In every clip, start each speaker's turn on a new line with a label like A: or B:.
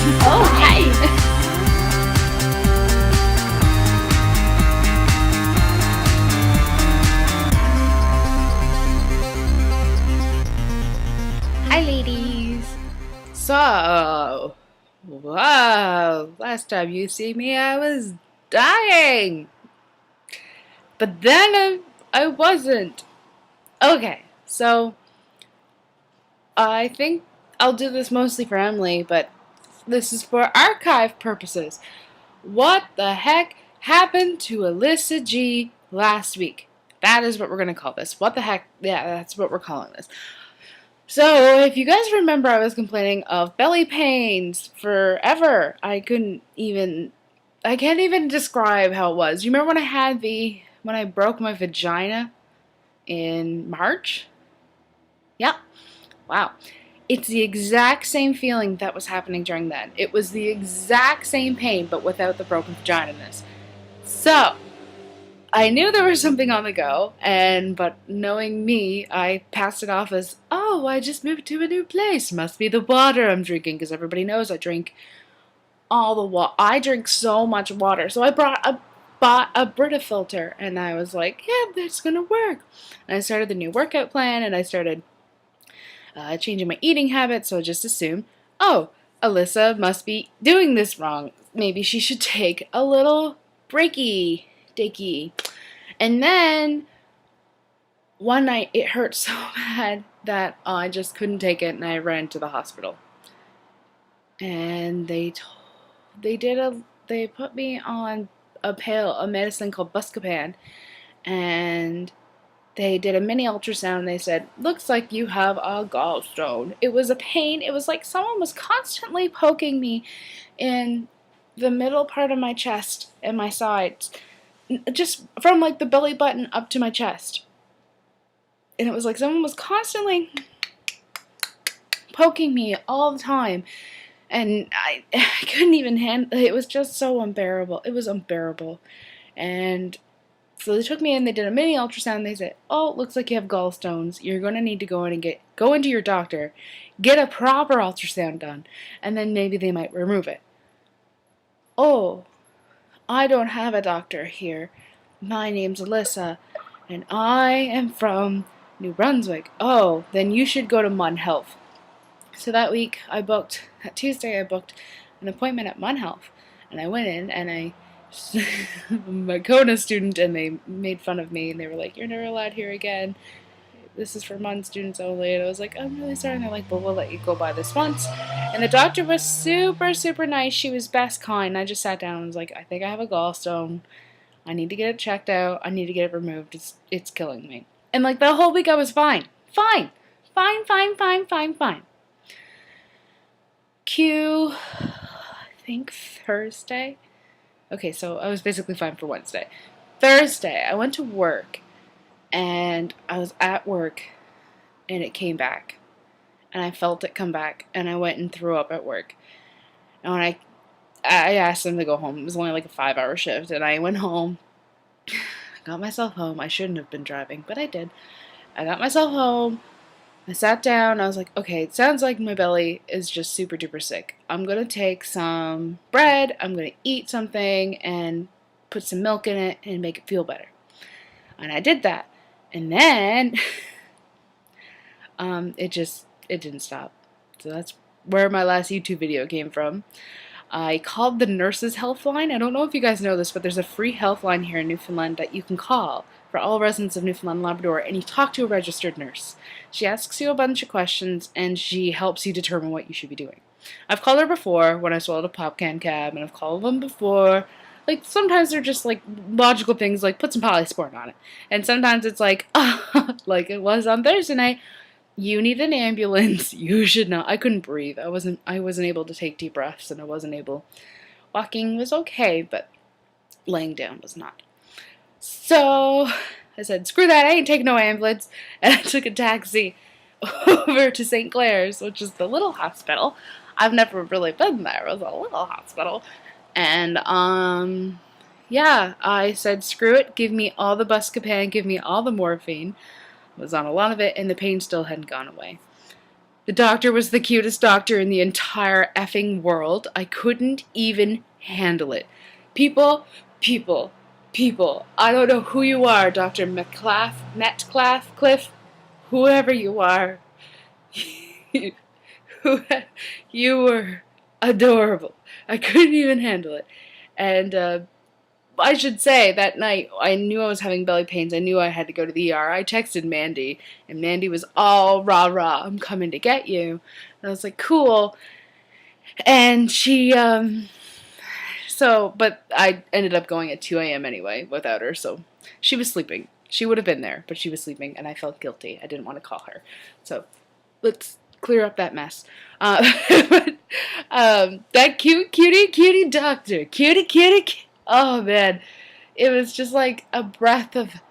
A: Oh, hi!
B: Hi, ladies. So, wow, last time you see me, I was dying. But then I wasn't. Okay, so I think I'll do this mostly for Emily, but this is for archive purposes. What the heck happened to Alyssa G last week? That is what we're going to call this. What the heck? Yeah, that's what we're calling this. So, if you guys remember, I was complaining of belly pains forever. I can't even describe how it was. You remember when I broke my vagina in March? Yeah. Wow. It's the exact same feeling that was happening during then. It was the exact same pain, but without the broken vagina-ness. So, I knew there was something on the go, but knowing me, I passed it off as, oh, I just moved to a new place. Must be the water I'm drinking, because everybody knows I drink all the water. I drink so much water. So bought a Brita filter, and I was like, yeah, that's gonna work. And I started the new workout plan, and I started changing my eating habits. So I just assumed, oh, Alyssa must be doing this wrong. Maybe she should take a little breaky, dicky. And then one night it hurt so bad that I just couldn't take it, and I ran to the hospital. And they put me on a medicine called Buscopan, and they did a mini ultrasound. And they said, looks like you have a gallstone. It was a pain. It was like someone was constantly poking me in the middle part of my chest and my sides, just from like the belly button up to my chest. And it was like someone was constantly poking me all the time. And I couldn't even handle it. It was just so unbearable. It was unbearable. And so they took me in, they did a mini ultrasound, and they said, oh, it looks like you have gallstones. You're going to need to go in and go into your doctor, get a proper ultrasound done, and then maybe they might remove it. Oh, I don't have a doctor here. My name's Alyssa, and I am from New Brunswick. Oh, then you should go to Mun Health. So that Tuesday I booked an appointment at Mun Health, and I went in, and I'm a Kona student, and they made fun of me, and they were like, you're never allowed here again. This is for Mun students only. And I was like, I'm really sorry. And they're like, well, we'll let you go by this once. And the doctor was super, super nice. She was best kind. I just sat down and was like, I think I have a gallstone. I need to get it checked out. I need to get it removed. It's killing me. And like the whole week I was fine. Fine. Fine, fine, fine, fine, fine. I think Thursday. Okay, so I was basically fine for Wednesday. Thursday, I went to work, and I was at work, and it came back. And I felt it come back, and I went and threw up at work. And when I asked them to go home. It was only like a 5-hour shift, and I went home. I got myself home. I shouldn't have been driving, but I did. I got myself home. I sat down. I was like, okay, it sounds like my belly is just super duper sick. I'm going to take some bread. I'm going to eat something and put some milk in it and make it feel better. And I did that. And then it didn't stop. So that's where my last YouTube video came from. I called the nurses' health line. I don't know if you guys know this, but there's a free health line here in Newfoundland that you can call for all residents of Newfoundland and Labrador, and you talk to a registered nurse. She asks you a bunch of questions, and she helps you determine what you should be doing. I've called her before when I swallowed a Popcan cab, and I've called them before. Like, sometimes they're just, like, logical things, like, put some polysporin on it. And sometimes it's like, like it was on Thursday night, you need an ambulance. You should not. I couldn't breathe. I wasn't able to take deep breaths, and I wasn't able. Walking was okay, but laying down was not. So I said, screw that, I ain't taking no ambulance. And I took a taxi over to St. Clair's, which is the little hospital. I've never really been there. It was a little hospital. And, yeah, I said, screw it, give me all the Buscopan, give me all the morphine. I was on a lot of it, and the pain still hadn't gone away. The doctor was the cutest doctor in the entire effing world. I couldn't even handle it. People, people, people. I don't know who you are, Dr. Metcalf, Cliff, whoever you are. You were adorable. I couldn't even handle it. And I should say that night I knew I was having belly pains. I knew I had to go to the ER. I texted Mandy, and Mandy was all rah rah. I'm coming to get you. And I was like, cool. And but I ended up going at 2 a.m. anyway without her. So she was sleeping. She would have been there, but she was sleeping, and I felt guilty. I didn't want to call her. So let's clear up that mess. But, that cutie doctor. Cutie. Oh, man. It was just like a breath of...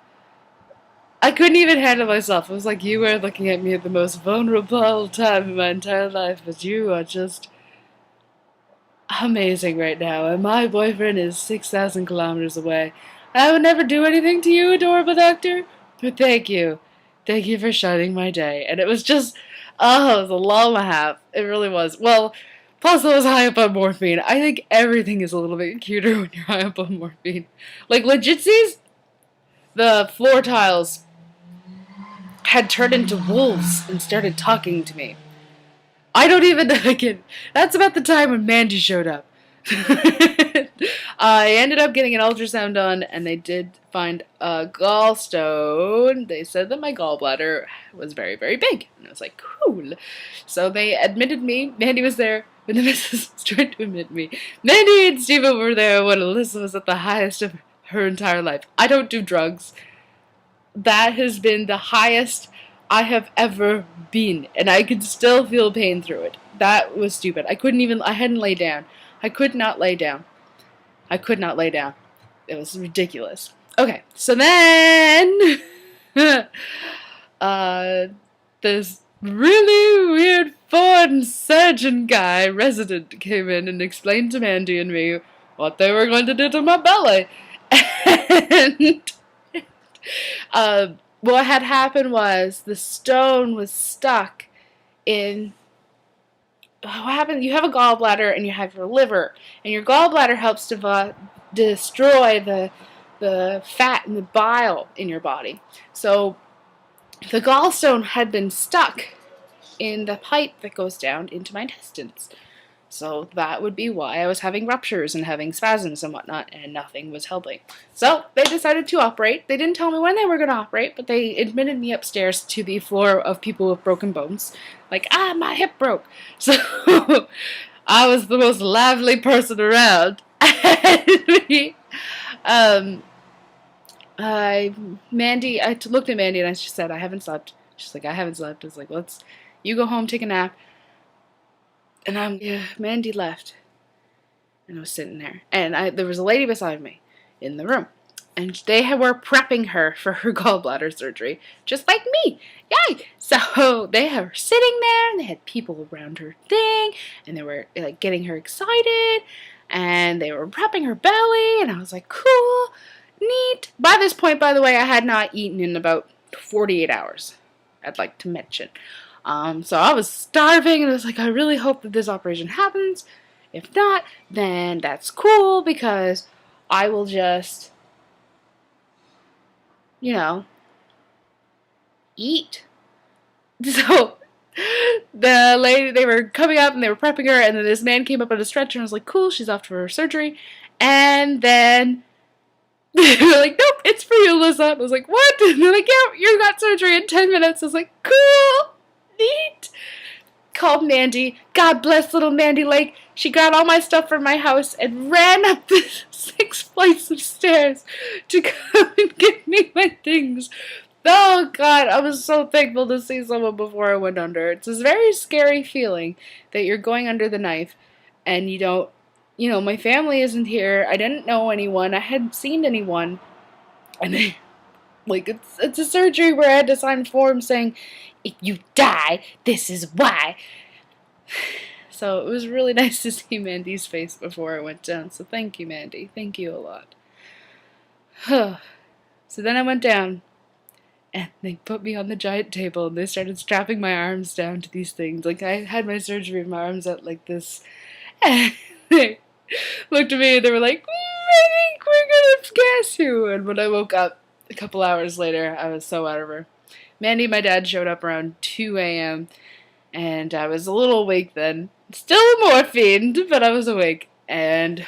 B: I couldn't even handle myself. It was like you were looking at me at the most vulnerable time in my entire life, but you are just amazing right now, and my boyfriend is 6,000 kilometers away. I would never do anything to you, adorable doctor, but thank you. Thank you for shining my day. And it was just, it was a lull and a half. It really was. Well, plus I was high up on morphine. I think everything is a little bit cuter when you're high up on morphine. Like, legitsies, the floor tiles had turned into wolves and started talking to me. I don't even again. That's about the time when Mandy showed up. I ended up getting an ultrasound done, and they did find a gallstone. They said that my gallbladder was very, very big, and I was like, cool. So they admitted me. Mandy was there when the missus was trying to admit me. Mandy and Steven were there when Alyssa was at the highest of her entire life. I don't do drugs. That has been the highest I have ever been, and I could still feel pain through it. That was stupid. I hadn't laid down. I could not lay down. It was ridiculous. Okay, so then, this really weird foreign surgeon guy, resident, came in and explained to Mandy and me what they were going to do to my belly. And, what had happened was the stone was stuck in... What happened? You have a gallbladder and you have your liver, and your gallbladder helps to destroy the fat and the bile in your body. So the gallstone had been stuck in the pipe that goes down into my intestines. So that would be why I was having ruptures and having spasms and whatnot, and nothing was helping. So they decided to operate. They didn't tell me when they were going to operate, but they admitted me upstairs to the floor of people with broken bones. Like, my hip broke. So I was the most lively person around. I looked at Mandy and I just said, I haven't slept. She's like, I haven't slept. I was like, you go home, take a nap. And Mandy left, and I was sitting there, and there was a lady beside me in the room, and they were prepping her for her gallbladder surgery, just like me. Yay! So they were sitting there, and they had people around her thing, and they were like getting her excited, and they were prepping her belly, and I was like, cool, neat. By this point, by the way, I had not eaten in about 48 hours, I'd like to mention. So I was starving, and I was like, I really hope that this operation happens. If not, then that's cool, because I will just, eat. So the lady, they were coming up, and they were prepping her, and then this man came up on a stretcher, and I was like, cool, she's off to her surgery. And then they were like, nope, it's for you, Alyssa. I was like, what? And they're like, yeah, you got surgery in 10 minutes. I was like, cool. Neat. Called Mandy. God bless little Mandy Lake. She got all my stuff from my house and ran up the 6 flights of stairs to come and get me my things. Oh, God, I was so thankful to see someone before I went under. It's this very scary feeling that you're going under the knife and you don't, my family isn't here. I didn't know anyone. I hadn't seen anyone. And it's a surgery where I had to sign forms saying, if you die, this is why. So it was really nice to see Mandy's face before I went down. So thank you, Mandy. Thank you a lot. So then I went down, And they put me on the giant table and they started strapping my arms down to these things. Like, I had my surgery with my arms out like this. And they looked at me and they were like, I think we're gonna gas you. And when I woke up a couple hours later, I was so out of her. Mandy, my dad, showed up around 2 a.m. and I was a little awake then. Still morphined, but I was awake. And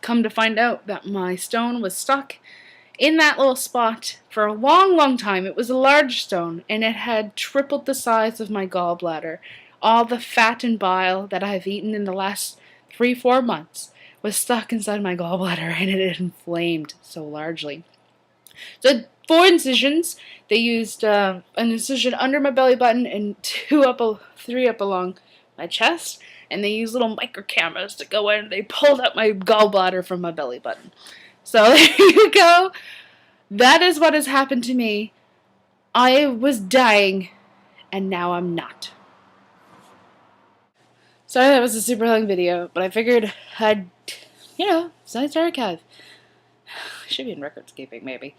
B: come to find out that my stone was stuck in that little spot for a long, long time. It was a large stone, and it had tripled the size of my gallbladder. All the fat and bile that I've eaten in the last 3-4 months was stuck inside my gallbladder, and it had inflamed so largely. So 4 incisions. They used an incision under my belly button and 3 up along my chest, and they used little micro cameras to go in and they pulled up my gallbladder from my belly button. So there you go. That is what has happened to me. I was dying, and now I'm not. Sorry that was a super long video, but I figured I'd, Science Archive. Should be in recordscaping, maybe.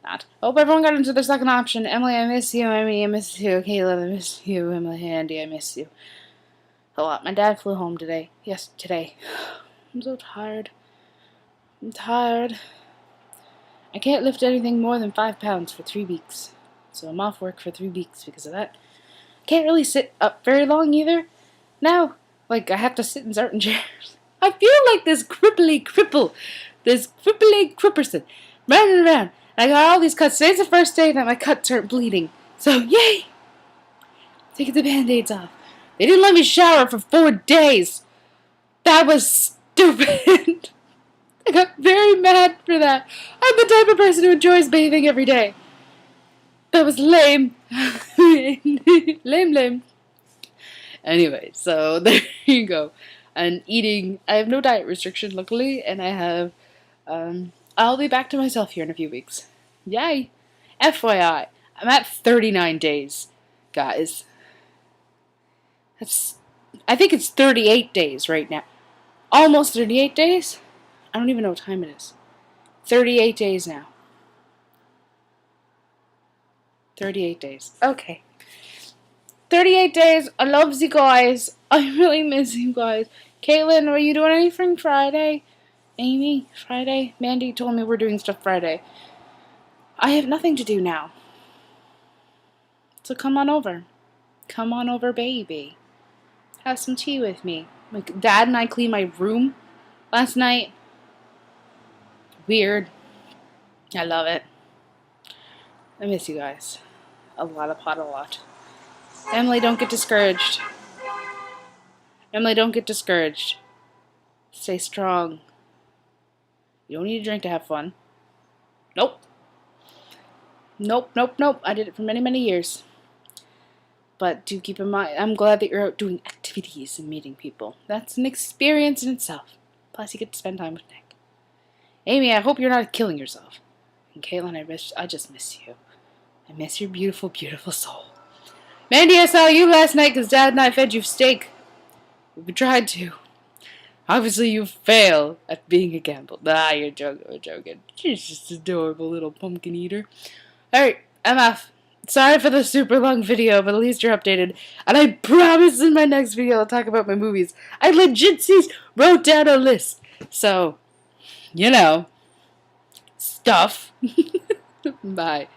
B: Not. Hope everyone got into their second option. Emily, I miss you. Amy, I miss you. Kayla, I miss you. Emily, Andy, I miss you. A lot. My dad flew home today. Yes, today. I'm so tired. I'm tired. I can't lift anything more than 5 pounds for 3 weeks. So I'm off work for 3 weeks because of that. Can't really sit up very long either. Now, I have to sit in certain chairs. I feel like this cripply cripple. This cripply cripperson. Running around. I got all these cuts. Today's the first day that my cuts aren't bleeding. So, yay! Taking the band-aids off. They didn't let me shower for 4 days. That was stupid. I got very mad for that. I'm the type of person who enjoys bathing every day. That was lame. Lame. Anyway, so there you go. And eating, I have no diet restriction, luckily, and I have, I'll be back to myself here in a few weeks. Yay! FYI, I'm at 39 days, guys. I think it's 38 days right now. Almost 38 days? I don't even know what time it is. 38 days now. 38 days. Okay. 38 days. I love you guys. I really miss you guys. Caitlin, are you doing anything Friday? Amy, Friday? Mandy told me we're doing stuff Friday. I have nothing to do now. So come on over. Come on over, baby. Have some tea with me. My dad and I cleaned my room last night. Weird. I love it. I miss you guys. A lot. Emily, don't get discouraged. Emily, don't get discouraged. Stay strong. You don't need to drink to have fun. Nope. I did it for many, many years. But do keep in mind, I'm glad that you're out doing activities and meeting people. That's an experience in itself. Plus, you get to spend time with Nick. Amy, I hope you're not killing yourself. And Caitlin, I just miss you. I miss your beautiful, beautiful soul. Mandy, I saw you last night because Dad and I fed you steak. We tried to. Obviously, you fail at being a gamble. Nah, you're joking. We're joking. She's just an adorable little pumpkin eater. Alright, I'm off. Sorry for the super long video, but at least you're updated. And I promise in my next video I'll talk about my movies. I legit wrote down a list. So, stuff. Bye.